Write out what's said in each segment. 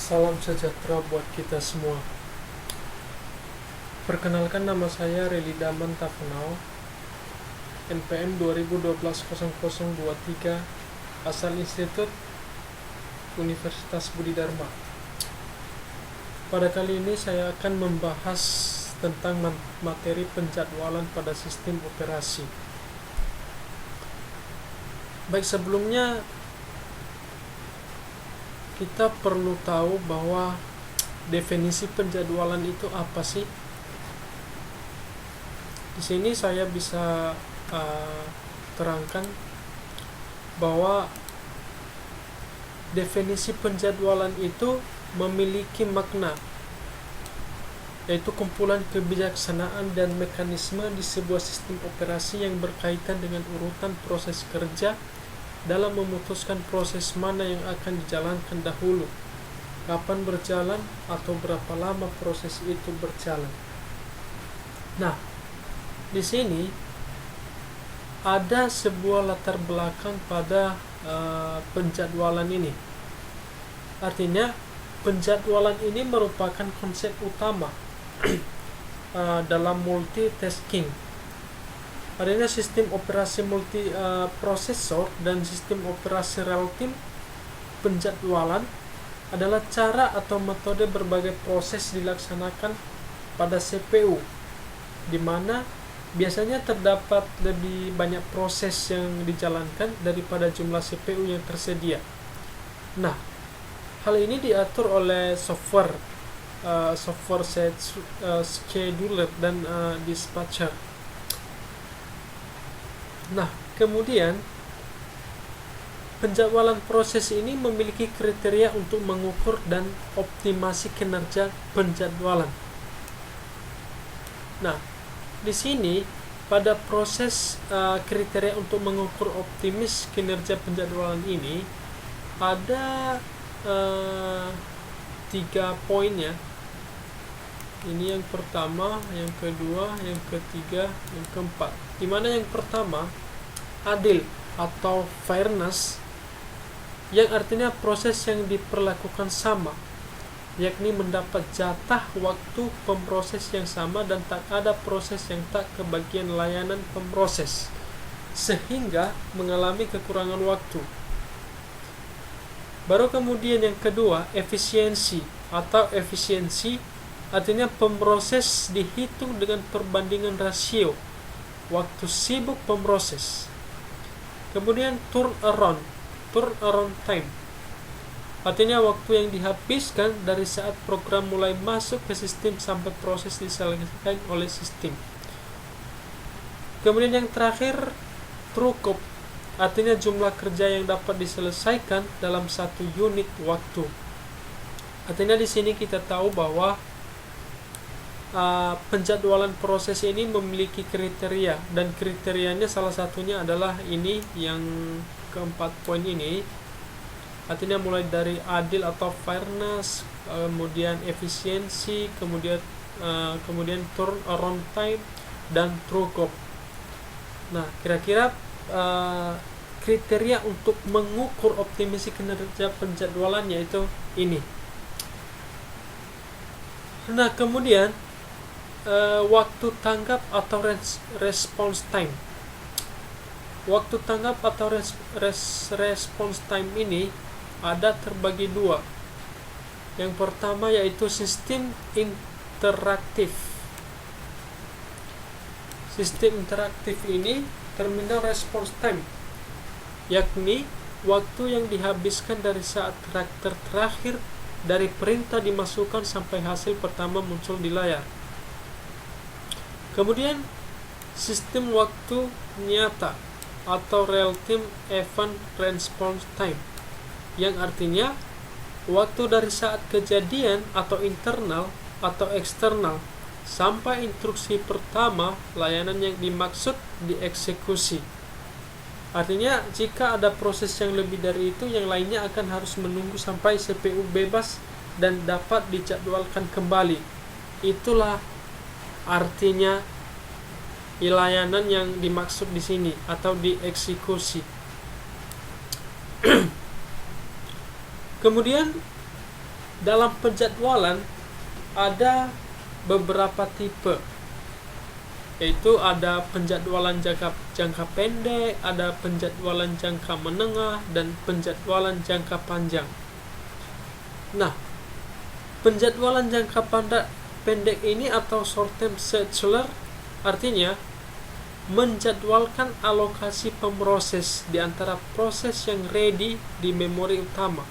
Salam sejahtera buat kita semua. Perkenalkan, nama saya Reli Daman Tafanao, NPM 2012-0023, asal Institut Universitas Budi Dharma. Pada kali ini saya akan membahas tentang materi penjadwalan pada sistem operasi. Baik, sebelumnya kita perlu tahu bahwa definisi penjadwalan itu apa sih? Di sini saya bisa terangkan bahwa definisi penjadwalan itu memiliki makna, yaitu kumpulan kebijaksanaan dan mekanisme di sebuah sistem operasi yang berkaitan dengan urutan proses kerja dalam memutuskan proses mana yang akan dijalankan dahulu, kapan berjalan, atau berapa lama proses itu berjalan. Nah, di sini ada sebuah latar belakang pada penjadwalan ini. Artinya, penjadwalan ini merupakan konsep utama dalam multitasking. Adanya sistem operasi multi prosesor dan sistem operasi real time. Penjadwalan adalah cara atau metode berbagai proses dilaksanakan pada CPU, di mana biasanya terdapat lebih banyak proses yang dijalankan daripada jumlah CPU yang tersedia. Nah, hal ini diatur oleh software scheduler dan dispatcher. Nah, kemudian penjadwalan proses ini memiliki kriteria untuk mengukur dan optimasi kinerja penjadwalan. Nah, di sini pada proses kriteria untuk mengukur optimis kinerja penjadwalan ini ada 3 poinnya. Ini yang pertama, yang kedua, yang ketiga, yang keempat. Di mana yang pertama, adil atau fairness, yang artinya proses yang diperlakukan sama, yakni mendapat jatah waktu pemproses yang sama dan tak ada proses yang tak kebagian layanan pemproses, sehingga mengalami kekurangan waktu. Baru kemudian yang kedua, efisiensi atau efisiensi, artinya pemproses dihitung dengan perbandingan rasio waktu sibuk pemproses. Kemudian turnaround time, artinya waktu yang dihabiskan dari saat program mulai masuk ke sistem sampai proses diselesaikan oleh sistem. Kemudian yang terakhir, throughput, artinya jumlah kerja yang dapat diselesaikan dalam satu unit waktu. Artinya di sini kita tahu bahwa penjadwalan proses ini memiliki kriteria, dan kriterianya salah satunya adalah ini, yang keempat poin ini. Artinya mulai dari adil atau fairness, kemudian efisiensi, kemudian turnaround time, dan throughput. Nah, kira-kira kriteria untuk mengukur optimasi kinerja penjadwalannya itu ini. Nah, kemudian waktu tanggap atau response time. Waktu tanggap atau response time ini ada terbagi dua. Yang pertama yaitu sistem interaktif. Sistem interaktif ini terminal response time, yakni waktu yang dihabiskan dari saat terakhir dari perintah dimasukkan sampai hasil pertama muncul di layar. Kemudian sistem waktu nyata atau real time event response time, yang artinya waktu dari saat kejadian atau internal atau eksternal sampai instruksi pertama layanan yang dimaksud dieksekusi. Artinya jika ada proses yang lebih dari itu, yang lainnya akan harus menunggu sampai CPU bebas dan dapat dijadwalkan kembali. Itulah artinya layanan yang dimaksud di sini atau dieksekusi. Kemudian dalam penjadwalan ada beberapa tipe, yaitu ada penjadwalan jangka pendek, ada penjadwalan jangka menengah, dan penjadwalan jangka panjang. Nah, penjadwalan jangka pendek ini atau short term scheduler artinya menjadwalkan alokasi pemroses di antara proses yang ready di memori utama.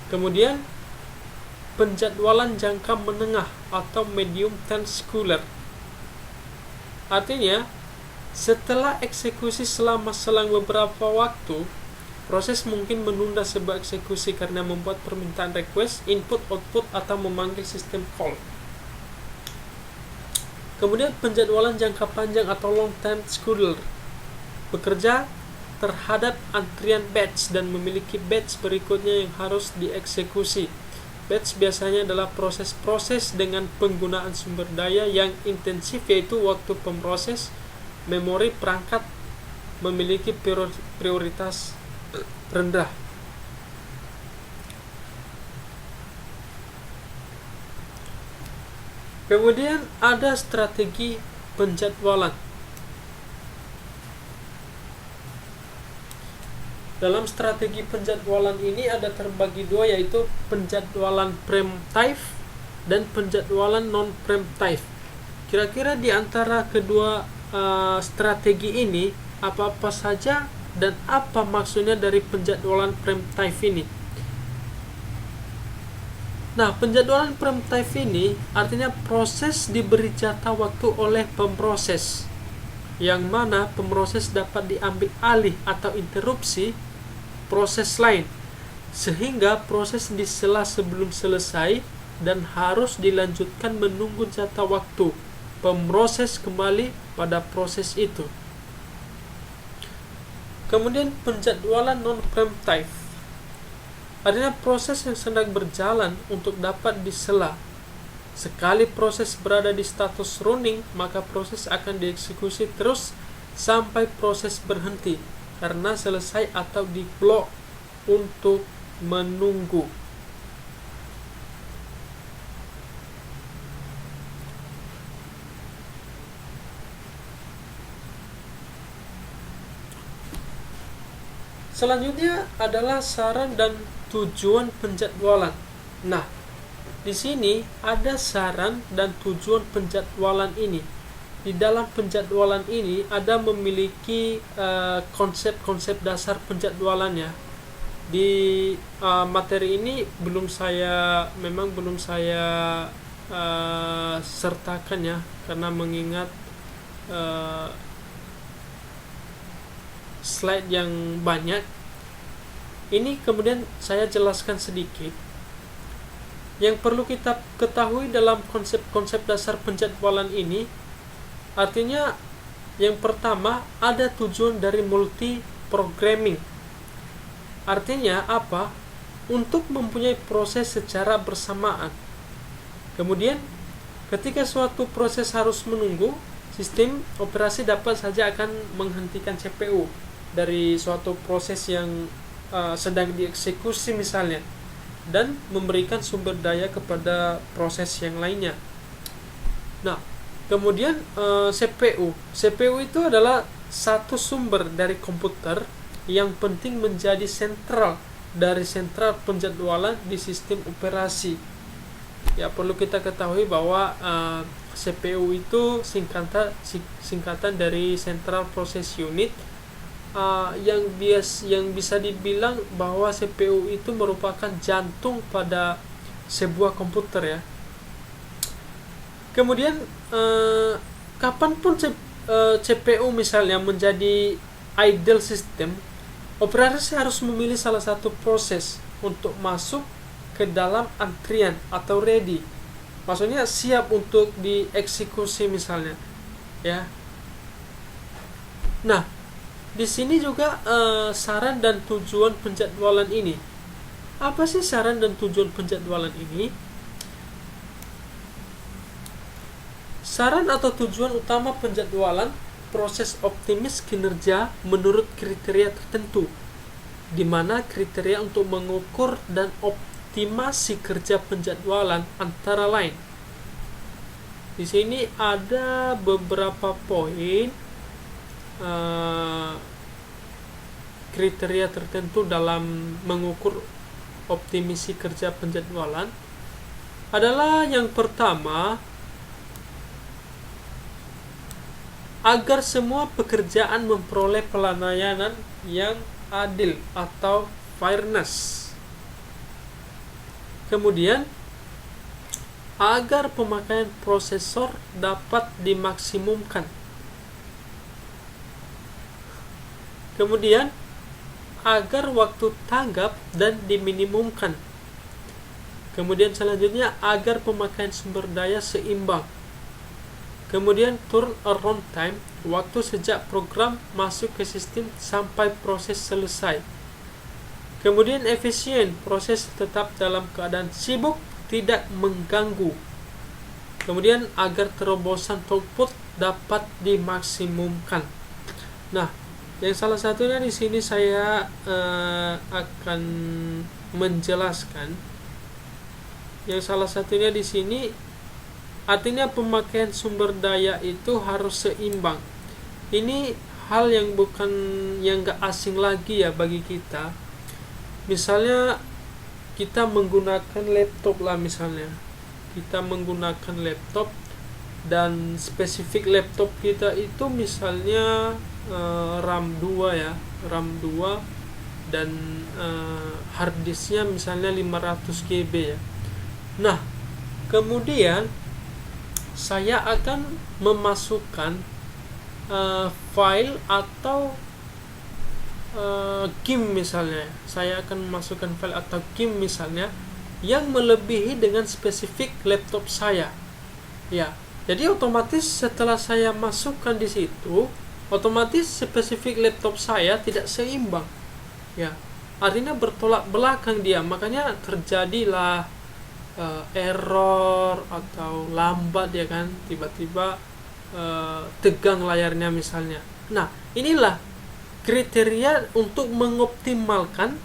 Kemudian penjadwalan jangka menengah atau medium term scheduler artinya setelah eksekusi selama selang beberapa waktu, proses mungkin menunda sebuah eksekusi karena membuat permintaan request, input, output, atau memanggil sistem call. Kemudian penjadwalan jangka panjang atau long term scheduler bekerja terhadap antrian batch dan memiliki batch berikutnya yang harus dieksekusi. Batch biasanya adalah proses-proses dengan penggunaan sumber daya yang intensif, yaitu waktu pemroses, memori perangkat memiliki prioritas rendah. Kemudian ada strategi penjadwalan. Dalam strategi penjadwalan ini ada terbagi dua, yaitu penjadwalan preemptive dan penjadwalan non preemptive. Kira-kira di antara kedua strategi ini apa-apa saja dan apa maksudnya dari penjadwalan preemptive ini? Nah, penjadwalan preemptive ini artinya proses diberi jatah waktu oleh pemroses, yang mana pemroses dapat diambil alih atau interupsi proses lain, sehingga proses disela sebelum selesai dan harus dilanjutkan menunggu jatah waktu pemroses kembali pada proses itu. Kemudian penjadwalan non-preemptive artinya proses yang sedang berjalan untuk dapat disela. Sekali proses berada di status running, maka proses akan dieksekusi terus sampai proses berhenti karena selesai atau di-block untuk menunggu. Selanjutnya adalah saran dan tujuan penjadwalan. Nah, di sini ada saran dan tujuan penjadwalan ini. Di dalam penjadwalan ini ada memiliki konsep-konsep dasar penjadwalannya. Di materi ini belum saya sertakan ya, karena mengingat slide yang banyak. Ini kemudian saya jelaskan sedikit. Yang perlu kita ketahui dalam konsep-konsep dasar penjadwalan ini, artinya yang pertama ada tujuan dari multi-programming. Artinya apa? Untuk mempunyai proses secara bersamaan. Kemudian ketika suatu proses harus menunggu, sistem operasi dapat saja akan menghentikan CPU dari suatu proses yang sedang dieksekusi misalnya, dan memberikan sumber daya kepada proses yang lainnya. Nah, kemudian CPU itu adalah satu sumber dari komputer yang penting menjadi sentral penjadwalan di sistem operasi. Ya, perlu kita ketahui bahwa CPU itu singkatan dari Central Process Unit, yang bisa dibilang bahwa CPU itu merupakan jantung pada sebuah komputer ya. Kemudian kapanpun CPU misalnya menjadi idle system, operator harus memilih salah satu proses untuk masuk ke dalam antrian atau ready. Maksudnya siap untuk dieksekusi misalnya, ya. Nah, di sini juga saran dan tujuan penjadwalan ini. Apa sih saran dan tujuan penjadwalan ini? Saran atau tujuan utama penjadwalan proses optimis kinerja menurut kriteria tertentu. di mana kriteria untuk mengukur dan optimasi kerja penjadwalan antara lain. Di sini ada beberapa poin kriteria tertentu dalam mengukur optimasi kerja penjadwalan. Adalah yang pertama, agar semua pekerjaan memperoleh pelayanan yang adil atau fairness. Kemudian, agar pemakaian prosesor dapat dimaksimumkan. Kemudian, agar waktu tanggap dan diminimumkan. Kemudian selanjutnya, agar pemakaian sumber daya seimbang. Kemudian turnaround time, waktu sejak program masuk ke sistem sampai proses selesai. Kemudian efisien, proses tetap dalam keadaan sibuk, tidak mengganggu. Kemudian agar terobosan throughput dapat dimaksimumkan. Nah, yang salah satunya di sini saya akan menjelaskan. Yang salah satunya di sini artinya pemakaian sumber daya itu harus seimbang. Ini hal yang gak asing lagi ya bagi kita. Misalnya kita menggunakan laptop lah misalnya. Kita menggunakan laptop dan spesifik laptop kita itu misalnya RAM 2 ya, RAM 2 dan hard disknya misalnya 500 GB ya. Nah, kemudian saya akan memasukkan file atau game misalnya. Saya akan memasukkan file atau game misalnya yang melebihi dengan spesifik laptop saya. Ya, jadi otomatis setelah saya masukkan di situ, otomatis spesifik laptop saya tidak seimbang. Ya, artinya bertolak belakang dia. Makanya terjadilah error atau lambat ya kan, tiba-tiba tegang layarnya misalnya. Nah, inilah kriteria untuk mengoptimalkan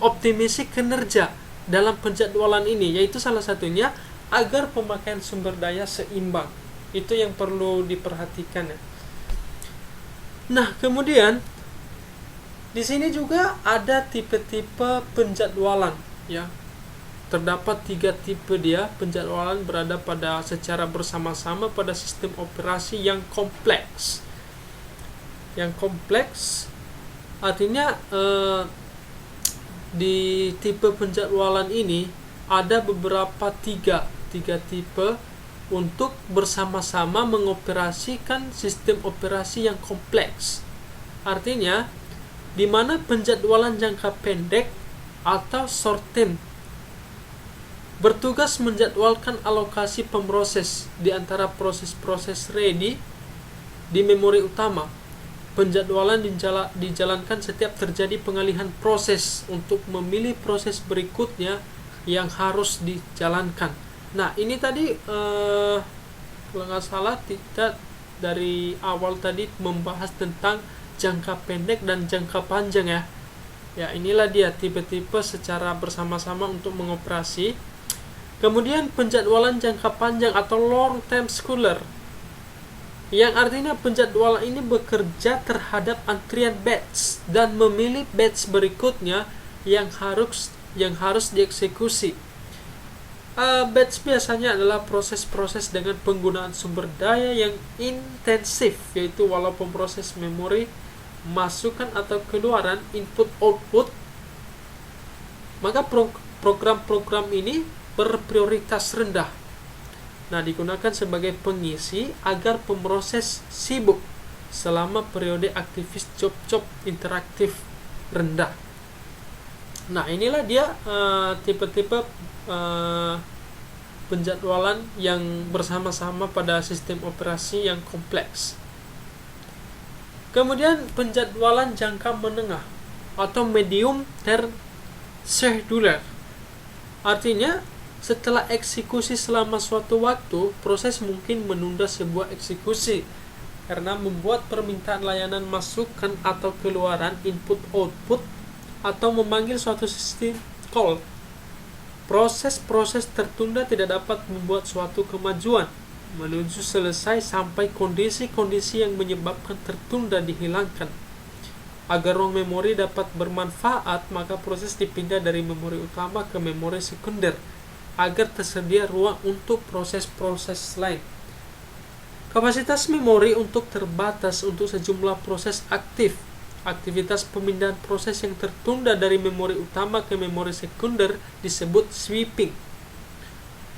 optimasi kinerja dalam penjadwalan ini, yaitu salah satunya agar pemakaian sumber daya seimbang. Itu yang perlu diperhatikan ya. Nah, kemudian di sini juga ada tipe-tipe penjadwalan ya. Terdapat 3 tipe dia. Penjadwalan berada pada secara bersama-sama pada sistem operasi yang kompleks. Yang kompleks artinya di tipe penjadwalan ini ada beberapa tiga tipe untuk bersama-sama mengoperasikan sistem operasi yang kompleks. Artinya di mana penjadwalan jangka pendek atau short term bertugas menjadwalkan alokasi pemroses di antara proses-proses ready di memori utama. Penjadwalan dijalankan setiap terjadi pengalihan proses untuk memilih proses berikutnya yang harus dijalankan. Nah, ini tadi kalau nggak salah kita dari awal tadi membahas tentang jangka pendek dan jangka panjang ya. Ya, inilah dia tipe-tipe secara bersama-sama untuk mengoperasi. Kemudian penjadwalan jangka panjang atau long term scheduler, yang artinya penjadwalan ini bekerja terhadap antrian batch dan memilih batch berikutnya yang harus dieksekusi. Batch biasanya adalah proses-proses dengan penggunaan sumber daya yang intensif, yaitu walaupun proses memori masukan atau keluaran input output, maka program-program ini berprioritas rendah. Nah, digunakan sebagai pengisi agar pemroses sibuk selama periode aktivis job-job interaktif rendah. Nah, inilah dia tipe-tipe penjadwalan yang bersama-sama pada sistem operasi yang kompleks. Kemudian penjadwalan jangka menengah atau medium term scheduler. Artinya setelah eksekusi selama suatu waktu, proses mungkin menunda sebuah eksekusi. karena membuat permintaan layanan masukkan atau keluaran input-output atau memanggil suatu sistem call. Proses-proses tertunda tidak dapat membuat suatu kemajuan menuju selesai sampai kondisi-kondisi yang menyebabkan tertunda dihilangkan. Agar ruang memori dapat bermanfaat, maka proses dipindah dari memori utama ke memori sekunder agar tersedia ruang untuk proses-proses lain. Kapasitas memori untuk terbatas untuk sejumlah proses aktif. Aktivitas pemindahan proses yang tertunda dari memori utama ke memori sekunder disebut sweeping.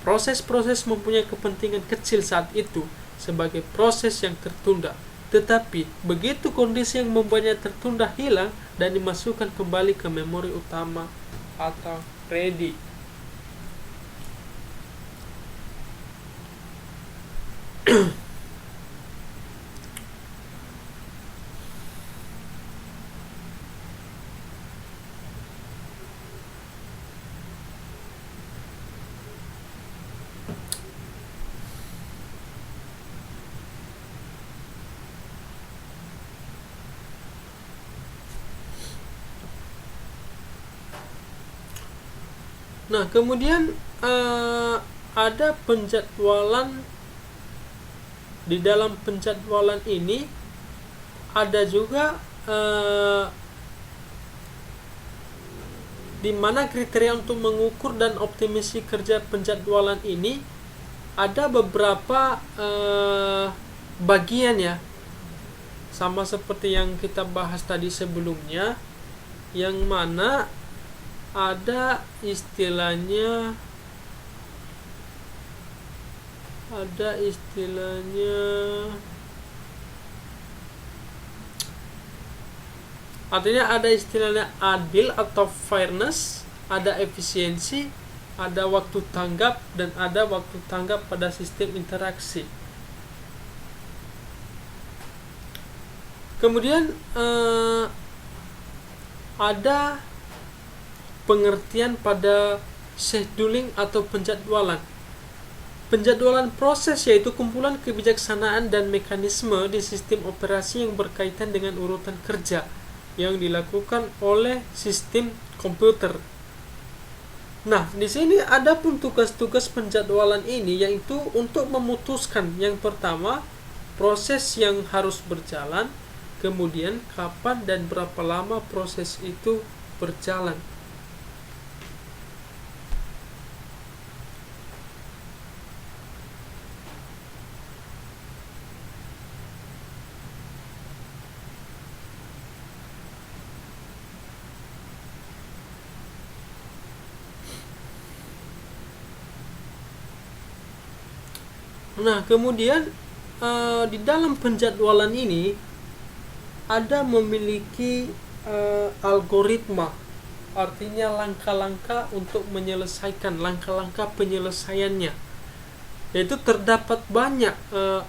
Proses-proses mempunyai kepentingan kecil saat itu sebagai proses yang tertunda. Tetapi, begitu kondisi yang membuatnya tertunda hilang dan dimasukkan kembali ke memori utama atau ready. Nah, kemudian ada penjadwalan. Di dalam penjadwalan ini ada juga di mana kriteria untuk mengukur dan optimasi kerja penjadwalan ini ada beberapa bagian ya, sama seperti yang kita bahas tadi sebelumnya, yang mana ada istilahnya artinya ada istilahnya adil atau fairness, ada efisiensi, ada waktu tanggap, dan ada waktu tanggap pada sistem interaksi. Kemudian ada pengertian pada scheduling atau penjadwalan. Penjadwalan proses yaitu kumpulan kebijaksanaan dan mekanisme di sistem operasi yang berkaitan dengan urutan kerja yang dilakukan oleh sistem komputer. Nah, di sini ada pun tugas-tugas penjadwalan ini, yaitu untuk memutuskan yang pertama proses yang harus berjalan, kemudian kapan dan berapa lama proses itu berjalan. Nah, kemudian di dalam penjadwalan ini ada memiliki algoritma, artinya langkah-langkah untuk menyelesaikan, langkah-langkah penyelesaiannya. Yaitu terdapat banyak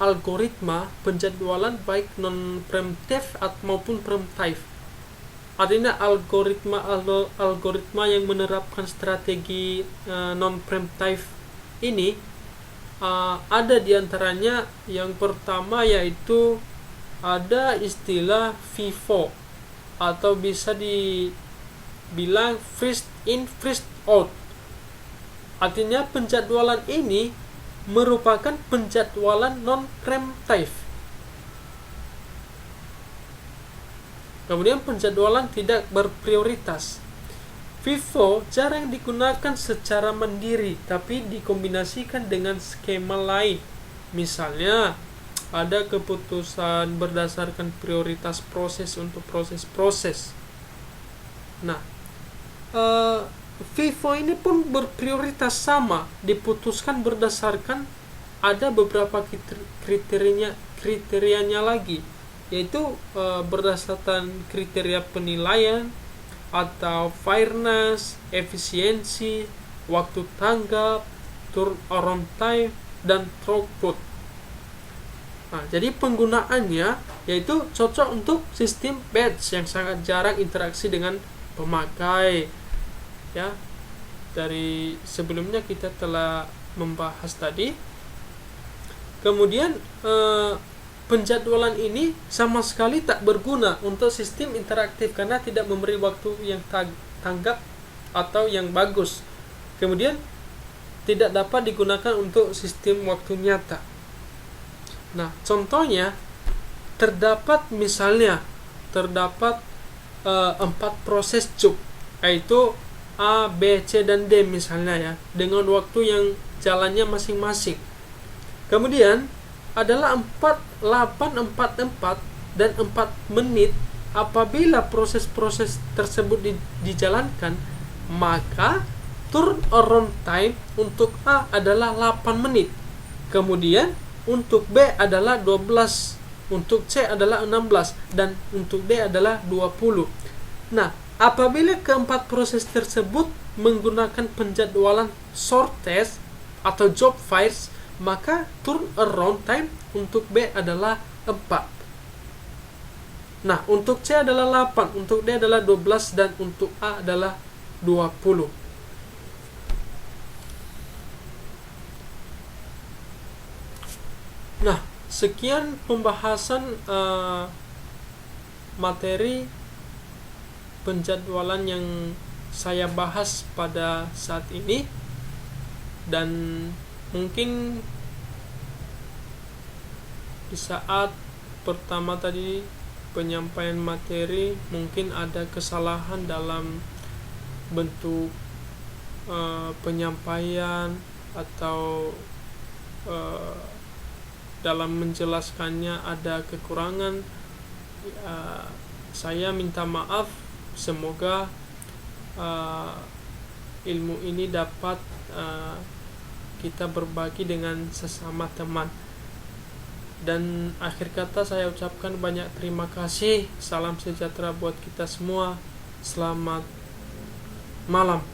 algoritma penjadwalan baik non-preemptive maupun preemptive. Artinya algoritma yang menerapkan strategi non-preemptive ini ada diantaranya. Yang pertama yaitu ada istilah FIFO, atau bisa dibilang first in first out. Artinya penjadwalan ini merupakan penjadwalan non-preemptive. Kemudian penjadwalan tidak berprioritas. FIFO jarang digunakan secara mandiri, tapi dikombinasikan dengan skema lain. Misalnya, ada keputusan berdasarkan prioritas proses untuk proses-proses. Nah, FIFO ini pun berprioritas sama, diputuskan berdasarkan ada beberapa kriterianya lagi, yaitu berdasarkan kriteria penilaian, atau fairness, efisiensi, waktu tanggap, turnaround time, dan throughput. Nah, jadi penggunaannya yaitu cocok untuk sistem batch yang sangat jarang interaksi dengan pemakai. Ya, dari sebelumnya kita telah membahas tadi. Kemudian penjadwalan ini sama sekali tak berguna untuk sistem interaktif karena tidak memberi waktu yang tanggap atau yang bagus. Kemudian tidak dapat digunakan untuk sistem waktu nyata. Nah, contohnya terdapat 4 proses job, yaitu A, B, C, dan D misalnya ya, dengan waktu yang jalannya masing-masing. Kemudian adalah 8, 4, dan 4 menit. Apabila proses-proses tersebut dijalankan, maka turnaround time untuk A adalah 8 menit. Kemudian untuk B adalah 12, untuk C adalah 16, dan untuk D adalah 20. Nah, apabila keempat proses tersebut menggunakan penjadwalan shortest atau job files, maka turnaround time untuk B adalah 4. Nah, untuk C adalah 8, untuk D adalah 12, dan untuk A adalah 20. Nah, sekian pembahasan materi penjadwalan yang saya bahas pada saat ini, dan mungkin di saat pertama tadi penyampaian materi mungkin ada kesalahan dalam bentuk penyampaian atau dalam menjelaskannya ada kekurangan. Saya minta maaf. Semoga ilmu ini dapat kita berbagi dengan sesama teman. Dan akhir kata saya ucapkan banyak terima kasih. Salam sejahtera buat kita semua. Selamat malam.